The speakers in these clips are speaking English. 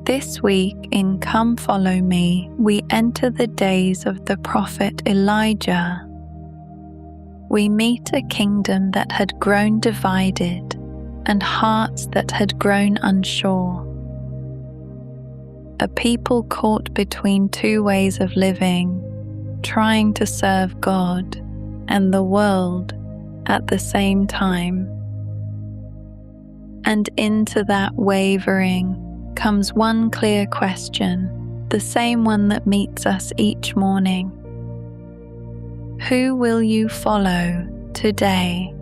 This week in Come Follow Me, we enter the days of the prophet Elijah. We meet a kingdom that had grown divided and hearts that had grown unsure. A people caught between two ways of living, trying to serve God and the world at the same time. And into that wavering comes one clear question, the same one that meets us each morning. Who will you follow today?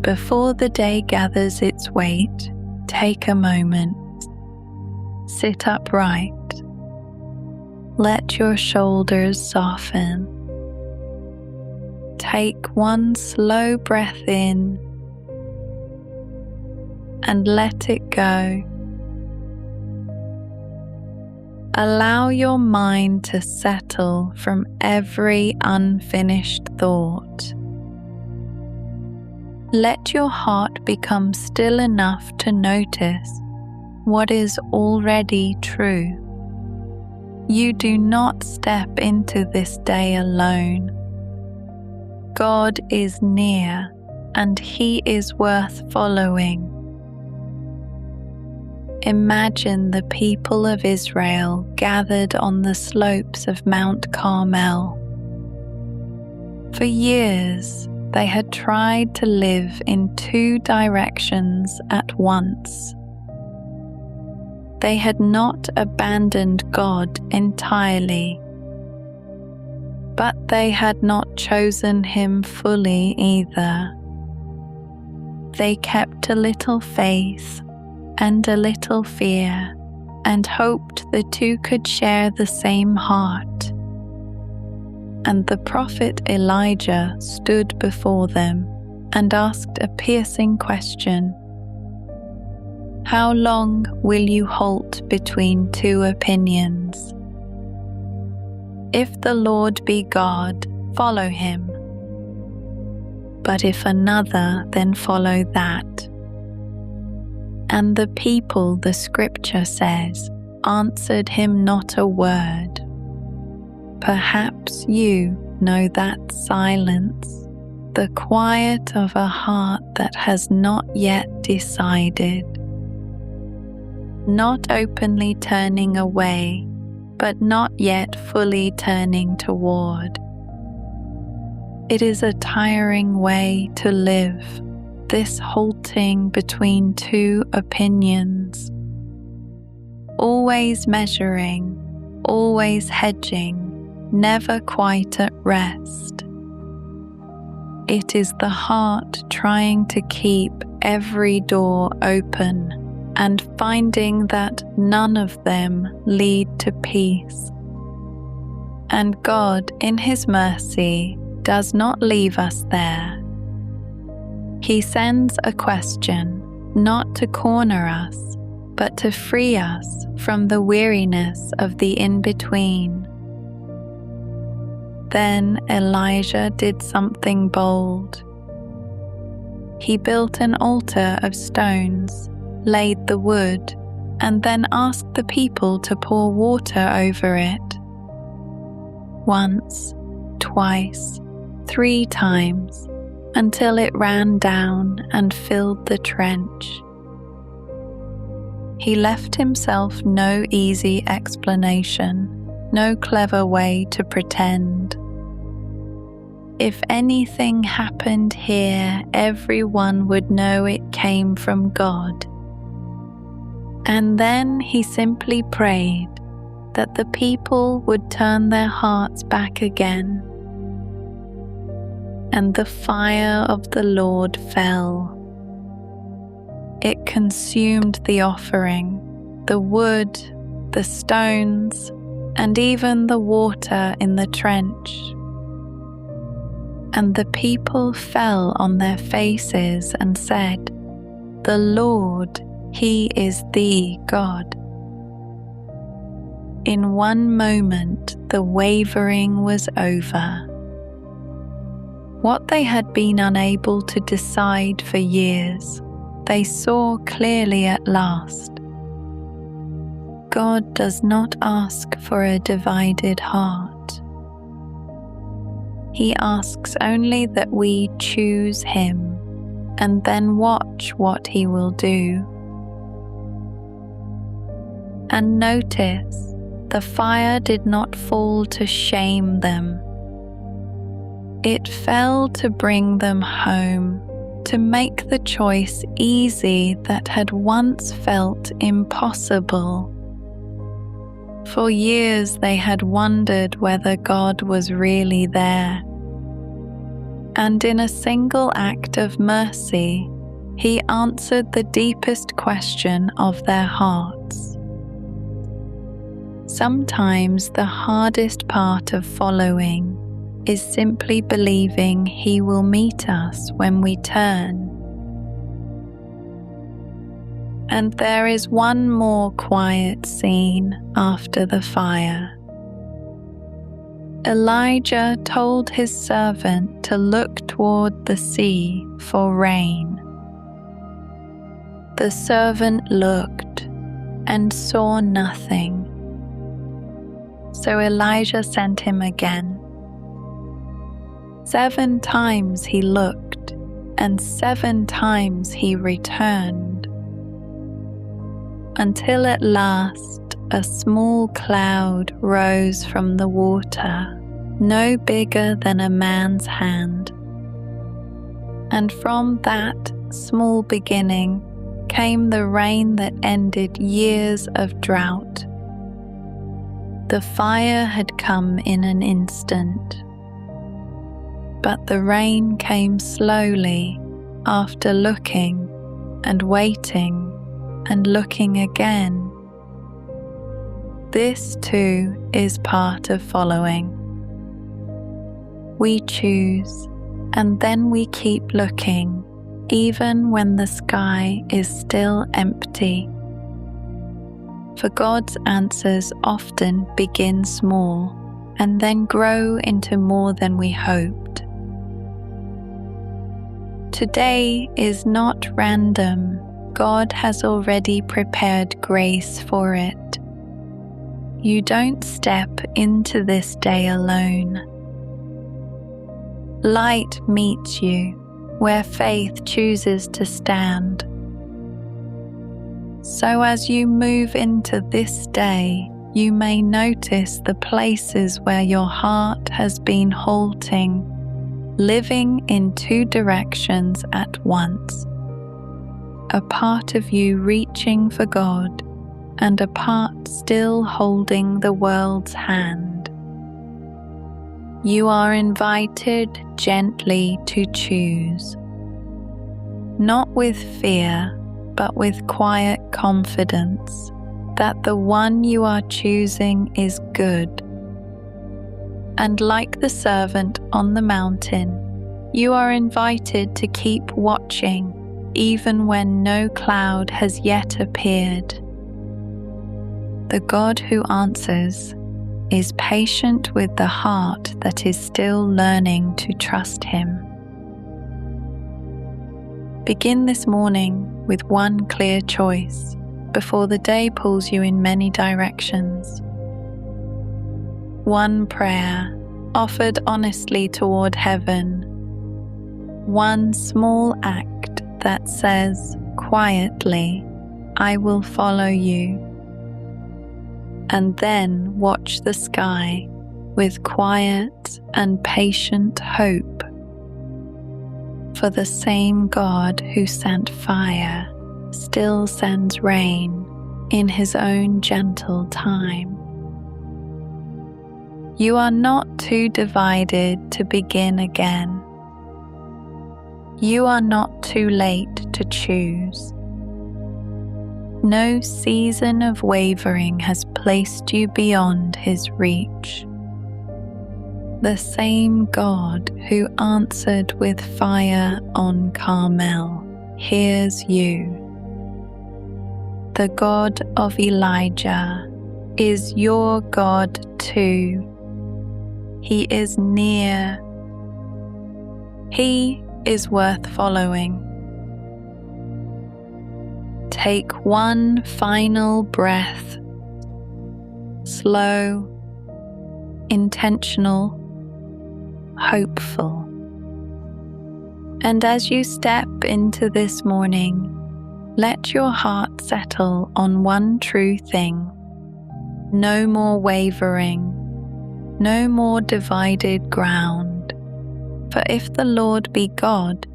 Before the day gathers its weight, take a moment. Sit upright. Let your shoulders soften. Take one slow breath in and let it go. Allow your mind to settle from every unfinished thought. Let your heart become still enough to notice what is already true. You do not step into this day alone. God is near, and He is worth following. Imagine the people of Israel gathered on the slopes of Mount Carmel. For years, they had tried to live in two directions at once. They had not abandoned God entirely, but they had not chosen Him fully either. They kept a little faith and a little fear, and hoped the two could share the same heart. And the prophet Elijah stood before them and asked a piercing question. How long will you halt between two opinions? If the Lord be God, follow Him. But if another, then follow that. And the people, the scripture says, answered him not a word. Perhaps you know that silence, the quiet of a heart that has not yet decided. Not openly turning away, but not yet fully turning toward. It is a tiring way to live, this halting between two opinions. Always measuring, always hedging, never quite at rest. It is the heart trying to keep every door open and finding that none of them lead to peace. And God, in His mercy, does not leave us there. He sends a question, not to corner us, but to free us from the weariness of the in-between. Then Elijah did something bold. He built an altar of stones, laid the wood, and then asked the people to pour water over it. Once, twice, 3 times, until it ran down and filled the trench. He left himself no easy explanation, no clever way to pretend. If anything happened here, everyone would know it came from God. And then he simply prayed that the people would turn their hearts back again. And the fire of the Lord fell. It consumed the offering, the wood, the stones, and even the water in the trench. And the people fell on their faces and said, "The Lord, He is the God." In one moment the wavering was over. What they had been unable to decide for years, they saw clearly at last. God does not ask for a divided heart. He asks only that we choose Him and then watch what He will do. And notice, the fire did not fall to shame them. It fell to bring them home, to make the choice easy that had once felt impossible. For years they had wondered whether God was really there. And in a single act of mercy, He answered the deepest question of their hearts. Sometimes the hardest part of following is simply believing He will meet us when we turn. And there is one more quiet scene after the fire. Elijah told his servant to look toward the sea for rain. The servant looked and saw nothing. So Elijah sent him again. 7 times he looked, and 7 times he returned, until at last a small cloud rose from the water, no bigger than a man's hand. And from that small beginning came the rain that ended years of drought. The fire had come in an instant, but the rain came slowly after looking and waiting and looking again. This too is part of following. We choose, and then we keep looking, even when the sky is still empty. For God's answers often begin small and then grow into more than we hoped. Today is not random. God has already prepared grace for it. You don't step into this day alone. Light meets you where faith chooses to stand. So as you move into this day, you may notice the places where your heart has been halting, living in 2 directions at once. A part of you reaching for God, and a part still holding the world's hand. You are invited gently to choose, not with fear, but with quiet confidence that the one you are choosing is good. And like the servant on the mountain, you are invited to keep watching even when no cloud has yet appeared. The God who answers is patient with the heart that is still learning to trust Him. Begin this morning with one clear choice before the day pulls you in many directions. One prayer offered honestly toward heaven. One small act that says quietly, I will follow you. And then watch the sky with quiet and patient hope. For the same God who sent fire still sends rain in His own gentle time. You are not too divided to begin again. You are not too late to choose. No season of wavering has placed you beyond His reach. The same God who answered with fire on Carmel hears you. The God of Elijah is your God too. He is near. He is worth following. Take one final breath slow, intentional, hopeful. And as you step into this morning, let your heart settle on one true thing. No more wavering, no more divided ground. For if the Lord be God,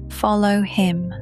follow him.